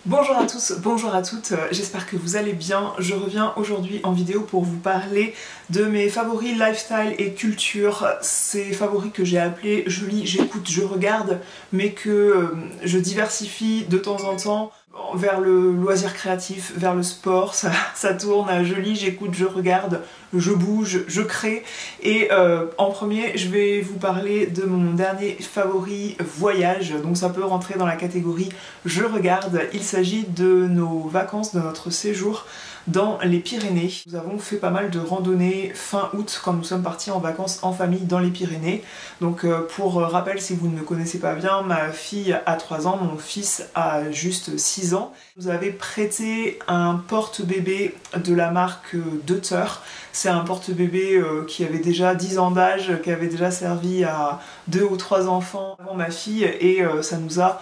Bonjour à tous, bonjour à toutes, j'espère que vous allez bien. Je reviens aujourd'hui en vidéo pour vous parler de mes favoris lifestyle et culture. Ces favoris que j'ai appelés je lis, j'écoute, je regarde, mais que je diversifie de temps en temps vers le loisir créatif, vers le sport. Ça tourne à je lis, j'écoute, je regarde, je bouge, je crée. Et en premier, je vais vous parler de mon dernier favori voyage, donc ça peut rentrer dans la catégorie je regarde. Il s'agit de nos vacances, de notre séjour dans les Pyrénées. Nous avons fait pas mal de randonnées fin août quand nous sommes partis en vacances en famille dans les Pyrénées. Donc pour rappel, si vous ne me connaissez pas bien, ma fille a 3 ans, mon fils a juste 6 ans. Vous avez prêté un porte-bébé de la marque Deuter. C'est un porte-bébé qui avait déjà 10 ans d'âge, qui avait déjà servi à 2 ou 3 enfants avant ma fille, et ça nous a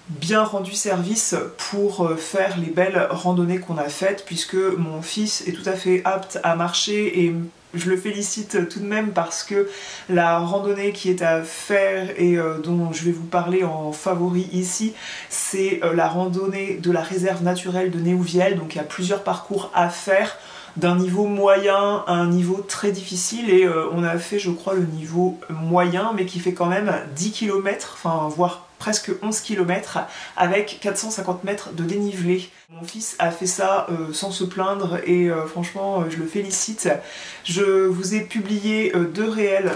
bien rendu service pour faire les belles randonnées qu'on a faites, puisque mon fils est tout à fait apte à marcher et je le félicite tout de même parce que la randonnée qui est à faire et dont je vais vous parler en favori ici, c'est la randonnée de la réserve naturelle de Néouvielle. Donc il y a plusieurs parcours à faire, d'un niveau moyen à un niveau très difficile, et on a fait je crois le niveau moyen, mais qui fait quand même 10 km, enfin voire presque 11 km avec 450 mètres de dénivelé. Mon fils a fait ça sans se plaindre et franchement je le félicite. Je vous ai publié 2 réels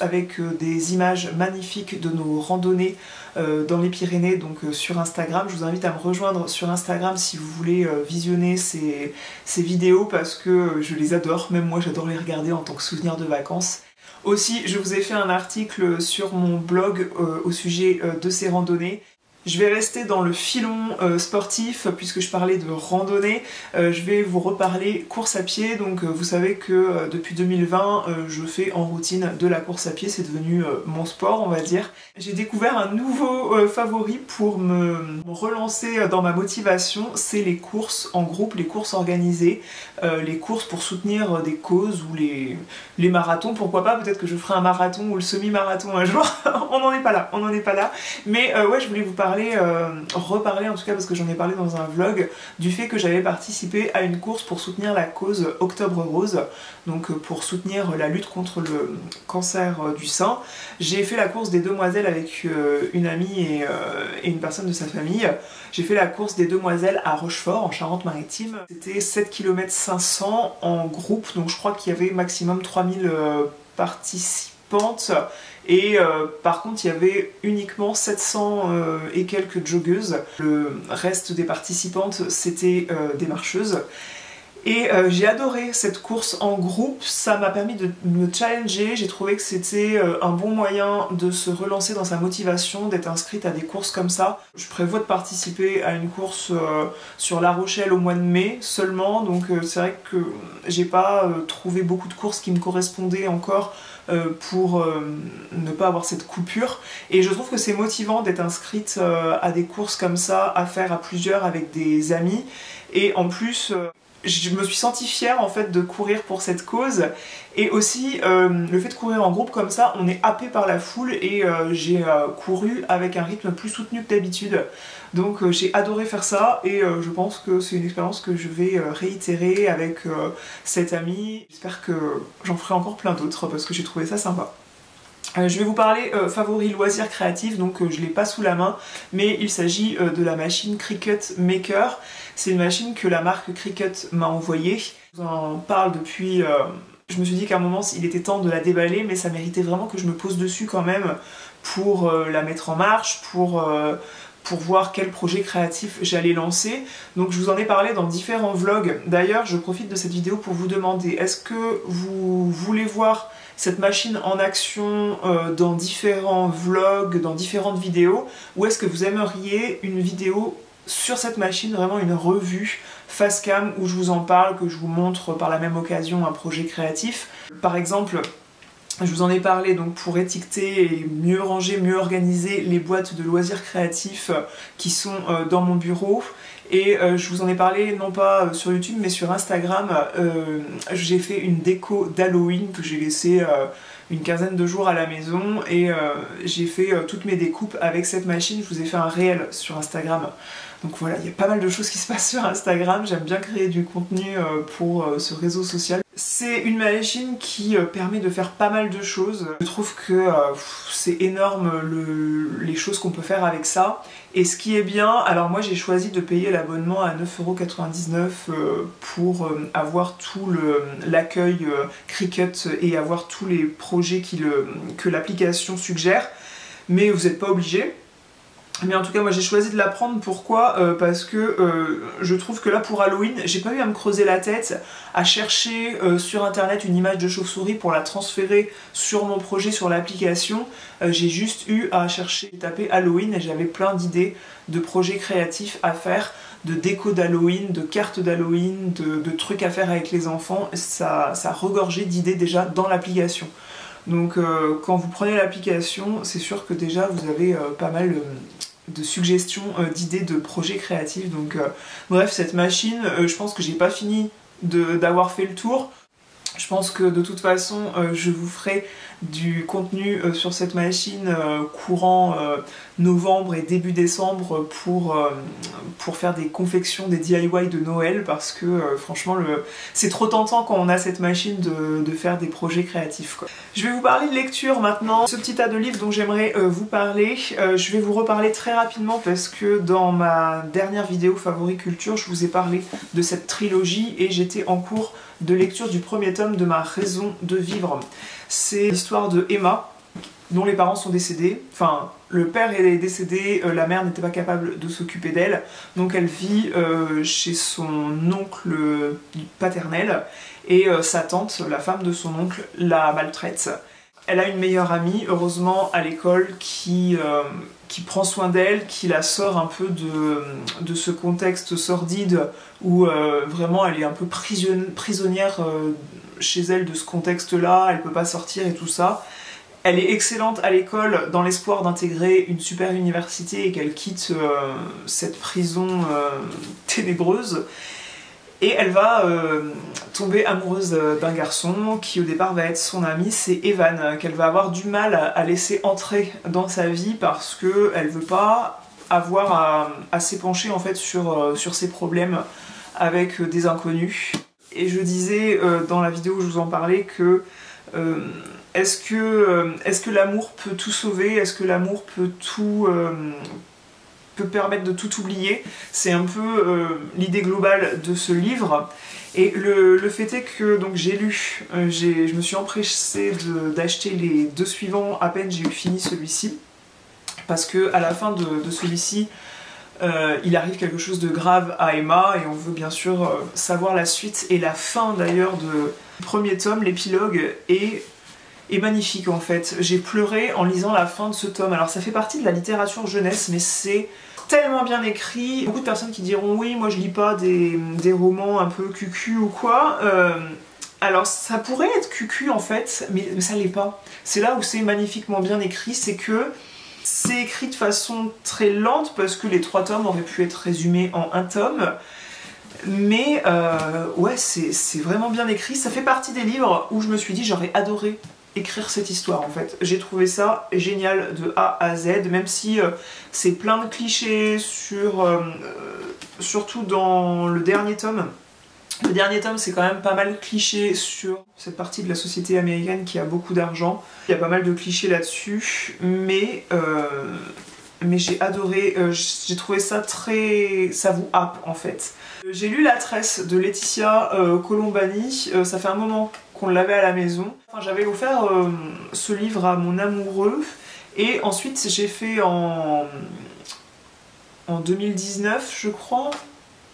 avec des images magnifiques de nos randonnées dans les Pyrénées, donc sur Instagram. Je vous invite à me rejoindre sur Instagram si vous voulez visionner ces vidéos, parce que je les adore, même moi j'adore les regarder en tant que souvenir de vacances. Aussi, je vous ai fait un article sur mon blog au sujet de ces randonnées. Je vais rester dans le filon sportif puisque je parlais de randonnée. Je vais vous reparler course à pied. Donc vous savez que depuis 2020 je fais en routine de la course à pied, c'est devenu mon sport on va dire. J'ai découvert un nouveau favori pour me relancer dans ma motivation, c'est les courses en groupe, les courses organisées, les courses pour soutenir des causes ou les marathons, pourquoi pas, peut-être que je ferai un marathon ou le semi-marathon un jour. On n'en est pas là, on n'en est pas là. Mais ouais, je voulais vous reparler en tout cas, parce que j'en ai parlé dans un vlog, du fait que j'avais participé à une course pour soutenir la cause Octobre Rose, donc pour soutenir la lutte contre le cancer du sein. J'ai fait la course des Demoiselles avec une amie et une personne de sa famille. J'ai fait la course des Demoiselles à Rochefort en Charente-Maritime. C'était 7 km 500 en groupe, donc je crois qu'il y avait maximum 3000 participantes. Et par contre il y avait uniquement 700 et quelques joggeuses. Le reste des participantes c'était des marcheuses. Et j'ai adoré cette course en groupe, ça m'a permis de me challenger, j'ai trouvé que c'était un bon moyen de se relancer dans sa motivation, d'être inscrite à des courses comme ça. Je prévois de participer à une course sur La Rochelle au mois de mai seulement, donc c'est vrai que j'ai pas trouvé beaucoup de courses qui me correspondaient encore pour ne pas avoir cette coupure, et je trouve que c'est motivant d'être inscrite à des courses comme ça, à faire à plusieurs avec des amis, et en plus je me suis sentie fière en fait de courir pour cette cause, et aussi le fait de courir en groupe comme ça, on est happé par la foule, et j'ai couru avec un rythme plus soutenu que d'habitude, donc j'ai adoré faire ça, et je pense que c'est une expérience que je vais réitérer avec cette amie. J'espère que j'en ferai encore plein d'autres parce que j'ai trouvé ça sympa. Je vais vous parler favori loisir créatif, donc je l'ai pas sous la main, mais il s'agit de la machine Cricut Maker. C'est une machine que la marque Cricut m'a envoyée. Je vous en parle depuis... Je me suis dit qu'à un moment il était temps de la déballer, mais ça méritait vraiment que je me pose dessus quand même pour la mettre en marche, pour voir quel projet créatif j'allais lancer. Donc je vous en ai parlé dans différents vlogs. D'ailleurs, je profite de cette vidéo pour vous demander, est-ce que vous voulez voir cette machine en action dans différents vlogs, dans différentes vidéos, ou est-ce que vous aimeriez une vidéo sur cette machine, vraiment une revue face cam où je vous en parle, que je vous montre par la même occasion un projet créatif. Par exemple, je vous en ai parlé donc pour étiqueter et mieux ranger, mieux organiser les boîtes de loisirs créatifs qui sont dans mon bureau. Et je vous en ai parlé non pas sur YouTube mais sur Instagram. J'ai fait une déco d'Halloween que j'ai laissé une quinzaine de jours à la maison et j'ai fait toutes mes découpes avec cette machine. Je vous ai fait un réel sur Instagram. Donc voilà, il y a pas mal de choses qui se passent sur Instagram. J'aime bien créer du contenu pour ce réseau social. C'est une machine qui permet de faire pas mal de choses. Je trouve que c'est énorme les choses qu'on peut faire avec ça. Et ce qui est bien, alors moi j'ai choisi de payer l'abonnement à 9,99 € pour avoir tout l'accueil Cricut et avoir tous les projets que l'application suggère. Mais vous n'êtes pas obligé. Mais en tout cas moi j'ai choisi de la prendre, pourquoi parce que je trouve que là pour Halloween j'ai pas eu à me creuser la tête à chercher sur internet une image de chauve-souris pour la transférer sur mon projet, sur l'application. J'ai juste eu à chercher, taper Halloween et j'avais plein d'idées de projets créatifs à faire, de déco d'Halloween, de cartes d'Halloween, de trucs à faire avec les enfants. Ça regorgeait d'idées déjà dans l'application. Donc quand vous prenez l'application, c'est sûr que déjà vous avez pas mal de suggestions, d'idées de projets créatifs. Donc bref, cette machine, je pense que j'ai pas fini d'avoir fait le tour. Je pense que de toute façon je vous ferai du contenu sur cette machine courant novembre et début décembre pour faire des confections, des DIY de Noël, parce que franchement c'est trop tentant quand on a cette machine de faire des projets créatifs, quoi. Je vais vous parler de lecture maintenant. Ce petit tas de livres dont j'aimerais vous parler, je vais vous reparler très rapidement parce que dans ma dernière vidéo Favori Culture, je vous ai parlé de cette trilogie et j'étais en cours de lecture du premier tome de Ma raison de vivre. C'est l'histoire de Emma, dont les parents sont décédés. Enfin, le père est décédé, la mère n'était pas capable de s'occuper d'elle, donc elle vit chez son oncle paternel, et sa tante, la femme de son oncle, la maltraite. Elle a une meilleure amie, heureusement, à l'école, qui prend soin d'elle, qui la sort un peu de ce contexte sordide où vraiment elle est un peu prisonnière chez elle de ce contexte-là, elle peut pas sortir et tout ça. Elle est excellente à l'école dans l'espoir d'intégrer une super université et qu'elle quitte cette prison ténébreuse. Et elle va tomber amoureuse d'un garçon qui au départ va être son ami, c'est Evan, qu'elle va avoir du mal à laisser entrer dans sa vie parce qu'elle veut pas avoir à s'épancher en fait sur ses problèmes avec des inconnus. Et je disais dans la vidéo où je vous en parlais que est-ce que l'amour peut tout sauver? Est-ce que l'amour peut tout... peut permettre de tout oublier? C'est un peu l'idée globale de ce livre. Et le fait est que donc j'ai lu, je me suis empressée d'acheter les deux suivants à peine j'ai eu fini celui-ci, parce que à la fin de celui-ci, il arrive quelque chose de grave à Emma et on veut bien sûr savoir la suite. Et la fin d'ailleurs du premier tome, l'épilogue, est magnifique en fait. J'ai pleuré en lisant la fin de ce tome. Alors ça fait partie de la littérature jeunesse, mais c'est tellement bien écrit. Beaucoup de personnes qui diront oui, moi je lis pas des romans un peu cucu ou quoi. Alors ça pourrait être cucu en fait, mais ça l'est pas. C'est là où c'est magnifiquement bien écrit, c'est que c'est écrit de façon très lente parce que les 3 tomes auraient pu être résumés en un tome. Mais ouais, c'est vraiment bien écrit. Ça fait partie des livres où je me suis dit j'aurais adoré écrire cette histoire en fait. J'ai trouvé ça génial de A à Z, même si c'est plein de clichés surtout dans le dernier tome. Le dernier tome c'est quand même pas mal cliché sur cette partie de la société américaine qui a beaucoup d'argent. Il y a pas mal de clichés là-dessus, mais j'ai adoré, j'ai trouvé ça très... ça vous happe en fait. J'ai lu La Tresse de Laetitia Colombani, ça fait un moment qu'on l'avait à la maison. Enfin, j'avais offert ce livre à mon amoureux et ensuite j'ai fait en 2019 je crois,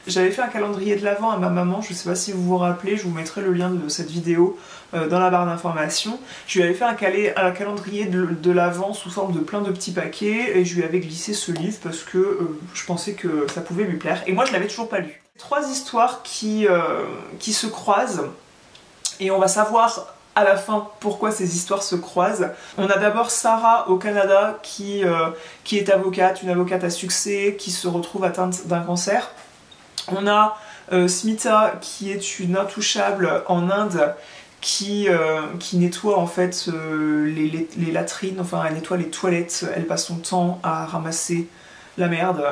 j'avais fait un calendrier de l'Avent à ma maman, je sais pas si vous vous rappelez, je vous mettrai le lien de cette vidéo dans la barre d'informations. Je lui avais fait un calendrier de l'Avent sous forme de plein de petits paquets et je lui avais glissé ce livre parce que je pensais que ça pouvait lui plaire et moi je l'avais toujours pas lu. 3 histoires qui se croisent et on va savoir à la fin pourquoi ces histoires se croisent. On a d'abord Sarah au Canada qui est avocate, une avocate à succès qui se retrouve atteinte d'un cancer. On a Smita qui est une intouchable en Inde qui nettoie en fait les latrines, enfin elle nettoie les toilettes, elle passe son temps à ramasser la merde.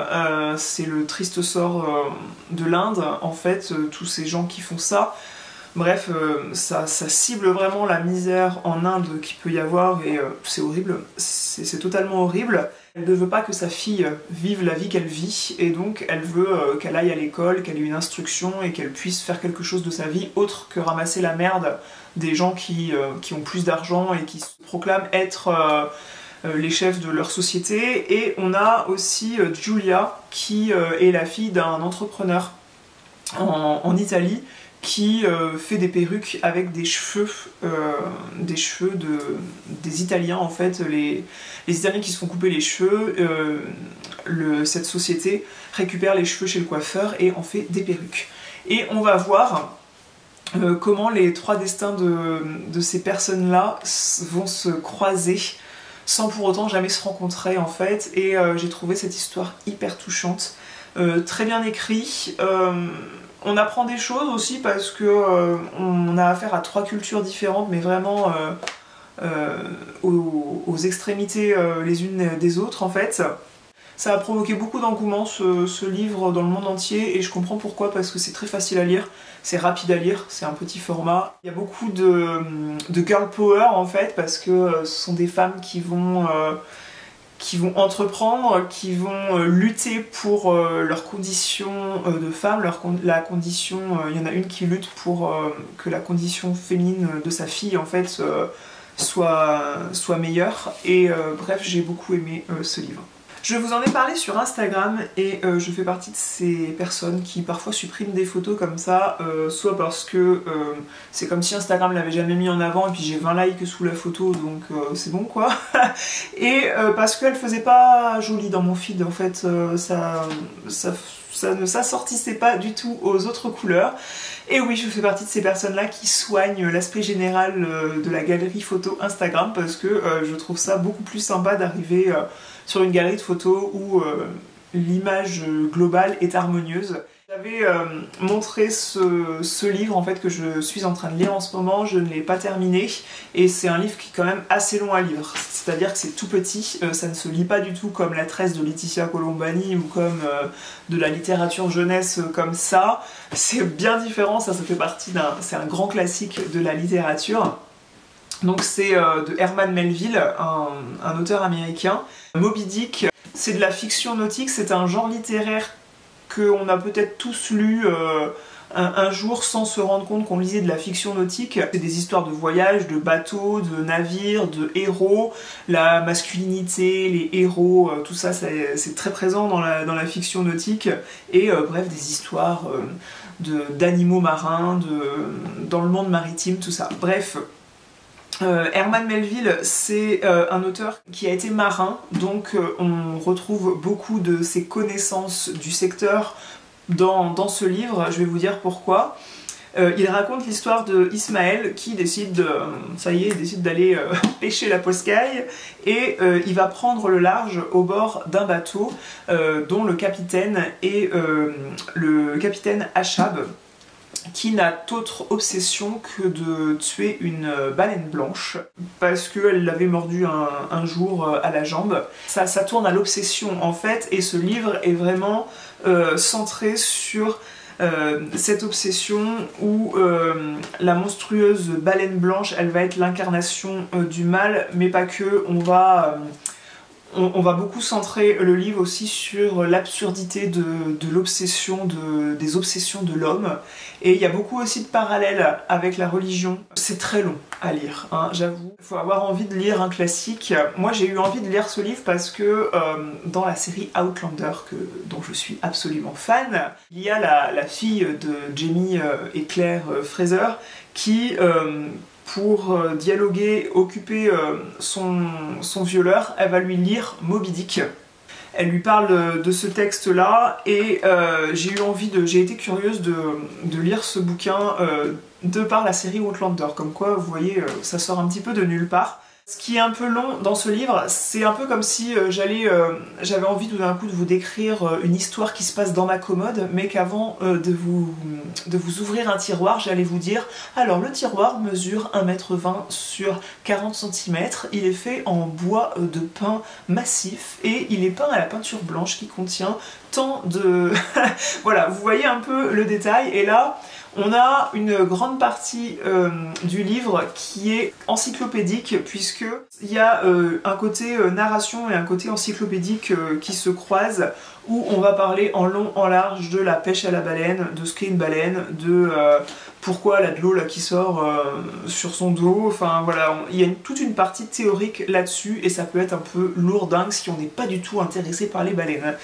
C'est le triste sort de l'Inde en fait, tous ces gens qui font ça. Bref, ça cible vraiment la misère en Inde qu'il peut y avoir et c'est horrible, c'est totalement horrible. Elle ne veut pas que sa fille vive la vie qu'elle vit et donc elle veut qu'elle aille à l'école, qu'elle ait une instruction et qu'elle puisse faire quelque chose de sa vie autre que ramasser la merde des gens qui ont plus d'argent et qui se proclament être les chefs de leur société. Et on a aussi Giulia qui est la fille d'un entrepreneur en Italie qui fait des perruques avec des cheveux des Italiens en fait, les Italiens qui se font couper les cheveux, cette société récupère les cheveux chez le coiffeur et en fait des perruques. Et on va voir comment les trois destins de ces personnes-là vont se croiser sans pour autant jamais se rencontrer en fait, et j'ai trouvé cette histoire hyper touchante, très bien écrit. On apprend des choses aussi parce que on a affaire à trois cultures différentes, mais vraiment aux extrémités les unes des autres en fait. Ça a provoqué beaucoup d'engouement ce livre dans le monde entier et je comprends pourquoi, parce que c'est très facile à lire, c'est rapide à lire, c'est un petit format. Il y a beaucoup de girl power en fait, parce que ce sont des femmes qui vont entreprendre, qui vont lutter pour leurs conditions de femmes, la condition, il y en a une qui lutte pour que la condition féminine de sa fille en fait soit meilleure, et bref, j'ai beaucoup aimé ce livre. Je vous en ai parlé sur Instagram et je fais partie de ces personnes qui parfois suppriment des photos comme ça, soit parce que c'est comme si Instagram l'avait jamais mis en avant et puis j'ai 20 likes sous la photo, donc c'est bon quoi, et parce qu'elle faisait pas jolie dans mon feed en fait, ça ne s'assortissait pas du tout aux autres couleurs. Et oui, je fais partie de ces personnes-là qui soignent l'aspect général de la galerie photo Instagram, parce que je trouve ça beaucoup plus sympa d'arriver sur une galerie de photos où l'image globale est harmonieuse. J'avais montré ce livre en fait que je suis en train de lire en ce moment, je ne l'ai pas terminé et c'est un livre qui est quand même assez long à lire, c'est-à-dire que c'est tout petit, ça ne se lit pas du tout comme La Tresse de Laetitia Colombani ou comme de la littérature jeunesse comme ça, c'est bien différent, ça fait partie c'est un grand classique de la littérature. Donc c'est de Herman Melville, un auteur américain. Moby Dick, c'est de la fiction nautique, c'est un genre littéraire qu'on a peut-être tous lu un jour sans se rendre compte qu'on lisait de la fiction nautique. C'est des histoires de voyages, de bateaux, de navires, de héros, la masculinité, les héros, tout ça c'est très présent dans la fiction nautique, et bref, des histoires d'animaux marins, dans le monde maritime, tout ça. Bref. Herman Melville, c'est un auteur qui a été marin, donc on retrouve beaucoup de ses connaissances du secteur dans ce livre. Je vais vous dire pourquoi. Il raconte l'histoire de Ismaël qui décide, décide d'aller pêcher la poscaille, et il va prendre le large au bord d'un bateau dont le capitaine est le capitaine Achab, qui n'a d'autre obsession que de tuer une baleine blanche parce qu'elle l'avait mordu un jour à la jambe. Ça tourne à l'obsession en fait, et ce livre est vraiment centré sur cette obsession où la monstrueuse baleine blanche, elle va être l'incarnation du mal, mais pas que. On va beaucoup centrer le livre aussi sur l'absurdité de l'obsession, des obsessions de l'homme, et il y a beaucoup aussi de parallèles avec la religion. C'est très long à lire, hein, j'avoue. Il faut avoir envie de lire un classique. Moi j'ai eu envie de lire ce livre parce que dans la série Outlander, dont je suis absolument fan, il y a la fille de Jamie et Claire Fraser qui... pour dialoguer, occuper son violeur, elle va lui lire Moby Dick. Elle lui parle de ce texte-là, et j'ai été curieuse de lire ce bouquin de par la série Outlander. Comme quoi, vous voyez, ça sort un petit peu de nulle part. Ce qui est un peu long dans ce livre, c'est un peu comme si j'avais envie tout d'un coup de vous décrire une histoire qui se passe dans ma commode, mais qu'avant de vous ouvrir un tiroir, j'allais vous dire alors le tiroir mesure 1,20 m sur 40 cm, il est fait en bois de pin massif et il est peint à la peinture blanche qui contient tant de... Voilà, vous voyez un peu le détail, et là on a une grande partie du livre qui est encyclopédique, puisque il y a un côté narration et un côté encyclopédique qui se croisent, où on va parler en long, en large de la pêche à la baleine, de ce qu'est une baleine, de pourquoi elle a de l'eau là qui sort sur son dos, enfin voilà, il y a toute une partie théorique là-dessus, et ça peut être un peu lourdingue si on n'est pas du tout intéressé par les baleines.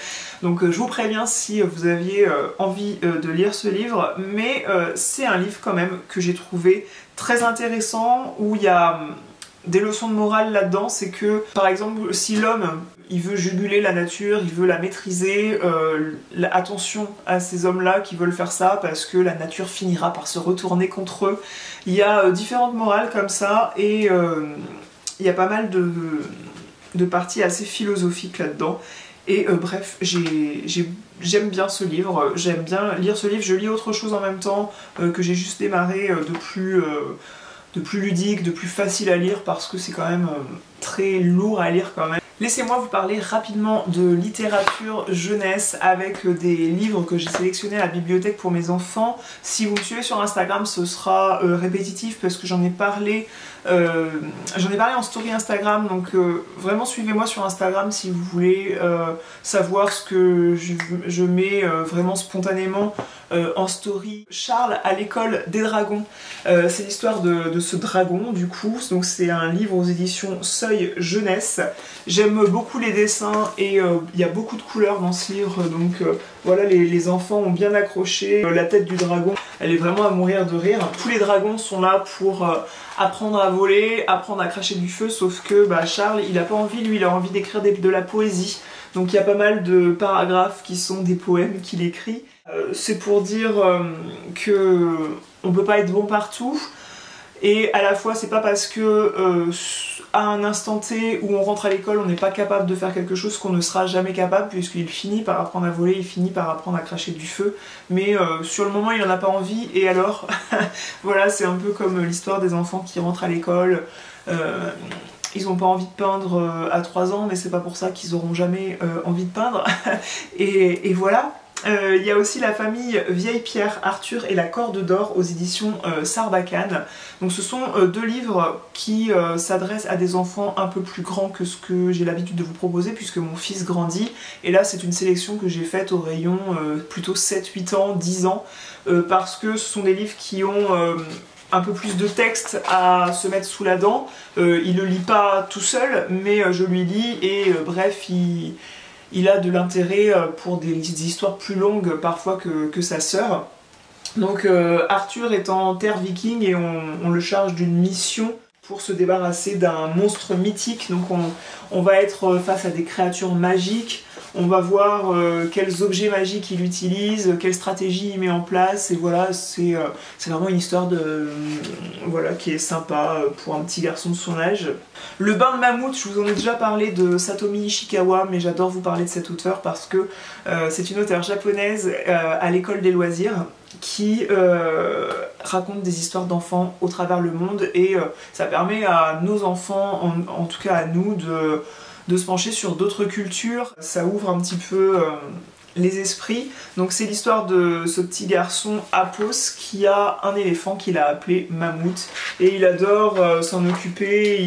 Donc je vous préviens si vous aviez envie de lire ce livre, mais c'est un livre quand même que j'ai trouvé très intéressant, où il y a des leçons de morale là-dedans. C'est que par exemple si l'homme il veut juguler la nature, il veut la maîtriser, attention à ces hommes-là qui veulent faire ça parce que la nature finira par se retourner contre eux. Il y a différentes morales comme ça, et il y a pas mal de parties assez philosophiques là-dedans. Et bref, j'aime bien ce livre, j'aime bien lire ce livre. Je lis autre chose en même temps que j'ai juste démarré de plus ludique, de plus facile à lire, parce que c'est quand même très lourd à lire quand même. Laissez-moi vous parler rapidement de littérature jeunesse avec des livres que j'ai sélectionnés à la bibliothèque pour mes enfants. Si vous me suivez sur Instagram, ce sera répétitif parce que j'en ai parlé en story Instagram, donc vraiment suivez-moi sur Instagram si vous voulez savoir ce que je mets vraiment spontanément en story. Charles à l'école des dragons, c'est l'histoire de ce dragon du coup, donc c'est un livre aux éditions Seuil Jeunesse. J'aime beaucoup les dessins et il y a beaucoup de couleurs dans ce livre, donc voilà, les enfants ont bien accroché. La tête du dragon, elle est vraiment à mourir de rire. Tous les dragons sont là pour apprendre à voler, apprendre à cracher du feu, sauf que Charles, il a pas envie, lui, il a envie d'écrire de la poésie. Donc il y a pas mal de paragraphes qui sont des poèmes qu'il écrit. C'est pour dire que on peut pas être bon partout, et à la fois c'est pas parce que à un instant T où on rentre à l'école on n'est pas capable de faire quelque chose qu'on ne sera jamais capable, puisqu'il finit par apprendre à voler, il finit par apprendre à cracher du feu, mais sur le moment il en a pas envie, et alors voilà, c'est un peu comme l'histoire des enfants qui rentrent à l'école. Ils n'ont pas envie de peindre à 3 ans, mais c'est pas pour ça qu'ils auront jamais envie de peindre. et voilà. Il y a aussi la famille Vieille Pierre, Arthur et la Corde d'Or aux éditions Sarbacane. Donc ce sont deux livres qui s'adressent à des enfants un peu plus grands que ce que j'ai l'habitude de vous proposer, puisque mon fils grandit. Et là c'est une sélection que j'ai faite au rayon plutôt 7, 8 ans, 10 ans, parce que ce sont des livres qui ont un peu plus de texte à se mettre sous la dent. Il ne lit pas tout seul, mais je lui lis, et bref, il a de l'intérêt pour des histoires plus longues parfois que sa sœur. Donc Arthur est en terre viking, et on le charge d'une mission pour se débarrasser d'un monstre mythique. Donc on va être face à des créatures magiques, on va voir quels objets magiques il utilise, quelle stratégie il met en place, et voilà, c'est vraiment une histoire voilà, qui est sympa pour un petit garçon de son âge. Le bain de mammouth, je vous en ai déjà parlé de Satomi Ishikawa, mais j'adore vous parler de cette auteure parce que c'est une auteure japonaise à l'école des loisirs qui raconte des histoires d'enfants au travers le monde, et ça permet à nos enfants, en tout cas à nous, de se pencher sur d'autres cultures. Ça ouvre un petit peu les esprits. Donc c'est l'histoire de ce petit garçon Apos qui a un éléphant qu'il a appelé Mammouth, et il adore s'en occuper,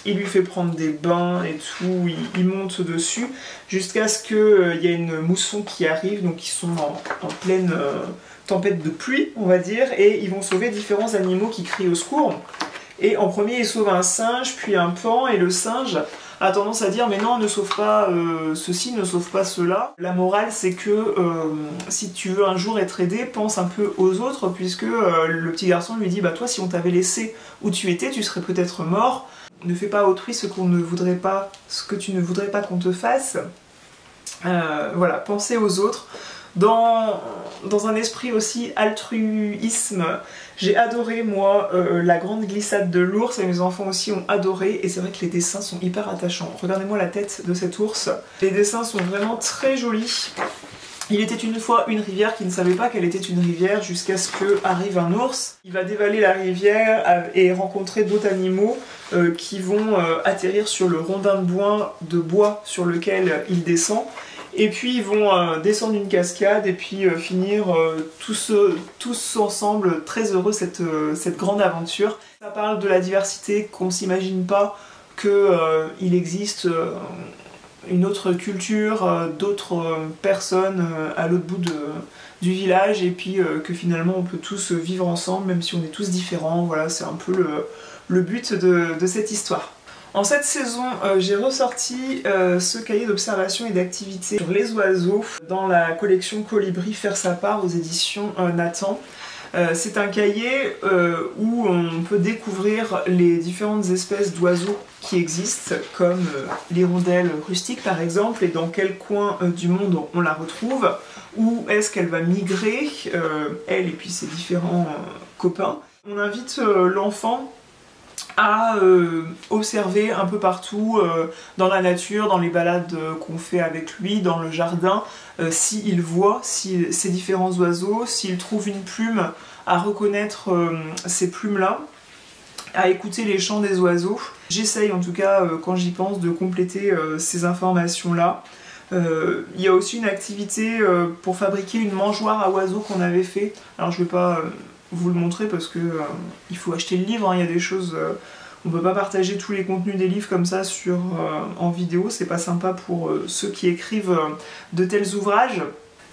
il lui fait prendre des bains et tout, il monte dessus jusqu'à ce qu'il y ait une mousson qui arrive, donc ils sont en pleine tempête de pluie on va dire, et ils vont sauver différents animaux qui crient au secours. Et en premier ils sauvent un singe, puis un paon, et le singe a tendance à dire mais non, ne sauve pas ceci, ne sauve pas cela. La morale c'est que si tu veux un jour être aidé, pense un peu aux autres, puisque le petit garçon lui dit bah toi si on t'avait laissé où tu étais, tu serais peut-être mort. Ne fais pas à autrui ce qu'on ne voudrait pas, ce que tu ne voudrais pas qu'on te fasse. Voilà, pensez aux autres. Dans un esprit aussi altruisme, j'ai adoré moi la grande glissade de l'ours et mes enfants aussi ont adoré et c'est vrai que les dessins sont hyper attachants. Regardez-moi la tête de cet ours, les dessins sont vraiment très jolis. Il était une fois une rivière qui ne savait pas qu'elle était une rivière jusqu'à ce que arrive un ours. Il va dévaler la rivière et rencontrer d'autres animaux qui vont atterrir sur le rondin de bois sur lequel il descend. Et puis ils vont descendre une cascade et puis finir tous ensemble très heureux cette grande aventure. Ça parle de la diversité, qu'on ne s'imagine pas qu'il existe une autre culture, d'autres personnes à l'autre bout du village et puis que finalement on peut tous vivre ensemble même si on est tous différents. Voilà, c'est un peu le but de cette histoire. En cette saison, j'ai ressorti ce cahier d'observation et d'activité sur les oiseaux dans la collection Colibri Faire sa part aux éditions Nathan. C'est un cahier où on peut découvrir les différentes espèces d'oiseaux qui existent, comme l'hirondelle rustique par exemple, et dans quel coin du monde on la retrouve, où est-ce qu'elle va migrer, elle et puis ses différents copains. On invite l'enfant à observer un peu partout dans la nature, dans les balades qu'on fait avec lui, dans le jardin, s'il voit ces différents oiseaux, s'il trouve une plume, à reconnaître ces plumes-là, à écouter les chants des oiseaux. J'essaye en tout cas, quand j'y pense, de compléter ces informations-là. Il y a aussi une activité pour fabriquer une mangeoire à oiseaux qu'on avait fait. Alors je vais pas vous le montrer parce que il faut acheter le livre, hein. Il y a des choses, on peut pas partager tous les contenus des livres comme ça en vidéo, c'est pas sympa pour ceux qui écrivent de tels ouvrages.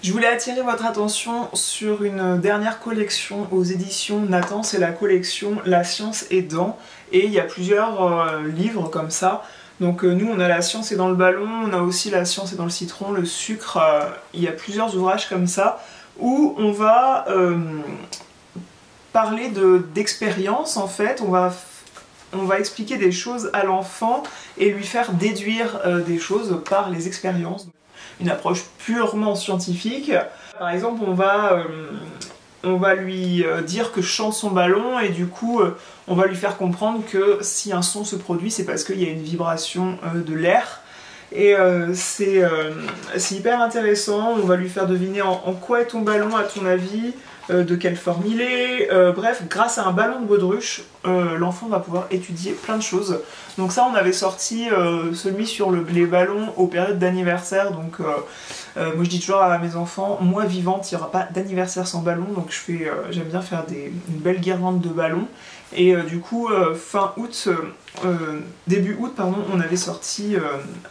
Je voulais attirer votre attention sur une dernière collection aux éditions Nathan, c'est la collection La science est dans, et il y a plusieurs livres comme ça. Donc nous on a La science est dans le ballon, on a aussi La science est dans le citron, le sucre, il y a plusieurs ouvrages comme ça où on va parler d'expérience en fait, on va expliquer des choses à l'enfant et lui faire déduire des choses par les expériences. Une approche purement scientifique. Par exemple, on va lui dire que chante son ballon et du coup on va lui faire comprendre que si un son se produit c'est parce qu'il y a une vibration de l'air. Et c'est hyper intéressant, on va lui faire deviner en quoi est ton ballon à ton avis, de quelle forme il est, bref, grâce à un ballon de baudruche, l'enfant va pouvoir étudier plein de choses. Donc ça on avait sorti celui sur les ballons aux périodes d'anniversaire, donc moi je dis toujours à mes enfants, moi vivante il n'y aura pas d'anniversaire sans ballon, donc j'aime bien faire une belle guirlande de ballons. Et du coup, fin août, début août, pardon, on avait sorti,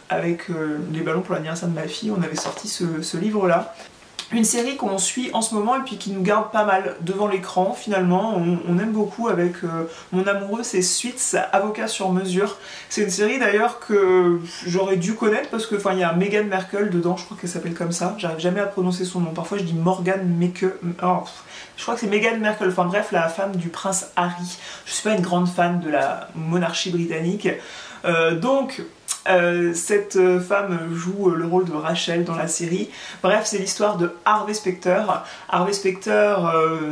avec les ballons pour l'anniversaire de ma fille, on avait sorti ce livre-là. Une série qu'on suit en ce moment et puis qui nous garde pas mal devant l'écran finalement, on aime beaucoup avec mon amoureux, c'est Suits, Avocat sur mesure. C'est une série d'ailleurs que j'aurais dû connaître parce que il y a Meghan Markle dedans, je crois qu'elle s'appelle comme ça, j'arrive jamais à prononcer son nom, parfois je dis Morgan je crois que c'est Meghan Markle, enfin bref, la femme du prince Harry. Je suis pas une grande fan de la monarchie britannique, donc cette femme joue le rôle de Rachel dans la série. Bref, c'est l'histoire de Harvey Specter. Harvey Specter,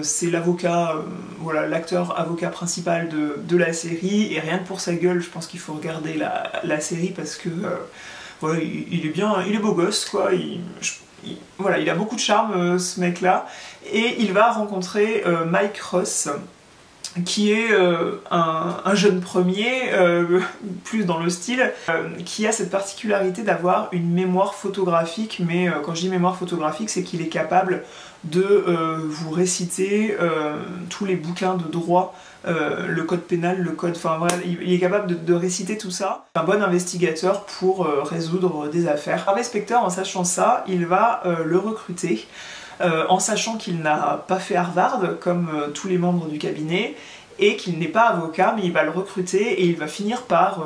c'est l'avocat, voilà, l'acteur avocat principal de la série, et rien que pour sa gueule, je pense qu'il faut regarder la série parce que voilà, il est bien, il est beau gosse quoi. Voilà, il a beaucoup de charme ce mec là, et il va rencontrer Mike Ross, qui est un jeune premier, plus dans le style, qui a cette particularité d'avoir une mémoire photographique, mais quand je dis mémoire photographique, c'est qu'il est capable de vous réciter tous les bouquins de droit, le code pénal, le code... Enfin voilà, il est capable de réciter tout ça. Un bon investigateur pour résoudre des affaires. Harvey Specter, en sachant ça, il va le recruter. En sachant qu'il n'a pas fait Harvard comme tous les membres du cabinet et qu'il n'est pas avocat, mais il va le recruter et il va finir par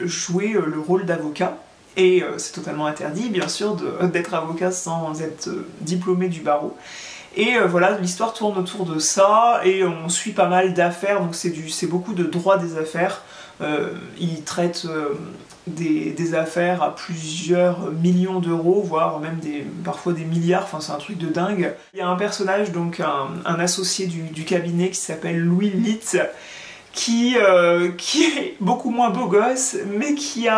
jouer le rôle d'avocat. Et c'est totalement interdit bien sûr d'être avocat sans être diplômé du barreau. Et voilà, l'histoire tourne autour de ça et on suit pas mal d'affaires, donc c'est beaucoup de droit des affaires. Il traite des affaires à plusieurs millions d'euros, voire même parfois des milliards, enfin c'est un truc de dingue. Il y a un personnage, donc un associé du cabinet qui s'appelle Louis Litt, qui est beaucoup moins beau gosse, mais qui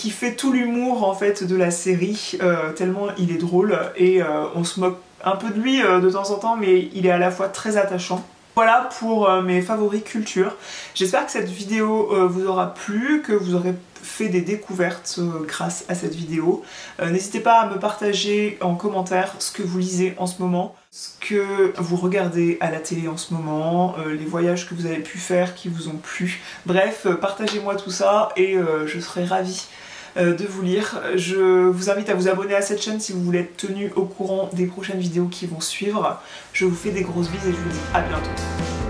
fait tout l'humour en fait de la série, tellement il est drôle, et on se moque un peu de lui de temps en temps, mais il est à la fois très attachant. Voilà pour mes favoris culture. J'espère que cette vidéo vous aura plu, que vous aurez fait des découvertes grâce à cette vidéo. N'hésitez pas à me partager en commentaire ce que vous lisez en ce moment, ce que vous regardez à la télé en ce moment, les voyages que vous avez pu faire qui vous ont plu. Bref, partagez-moi tout ça et je serai ravie de vous lire. Je vous invite à vous abonner à cette chaîne si vous voulez être tenu au courant des prochaines vidéos qui vont suivre. Je vous fais des grosses bises et je vous dis à bientôt.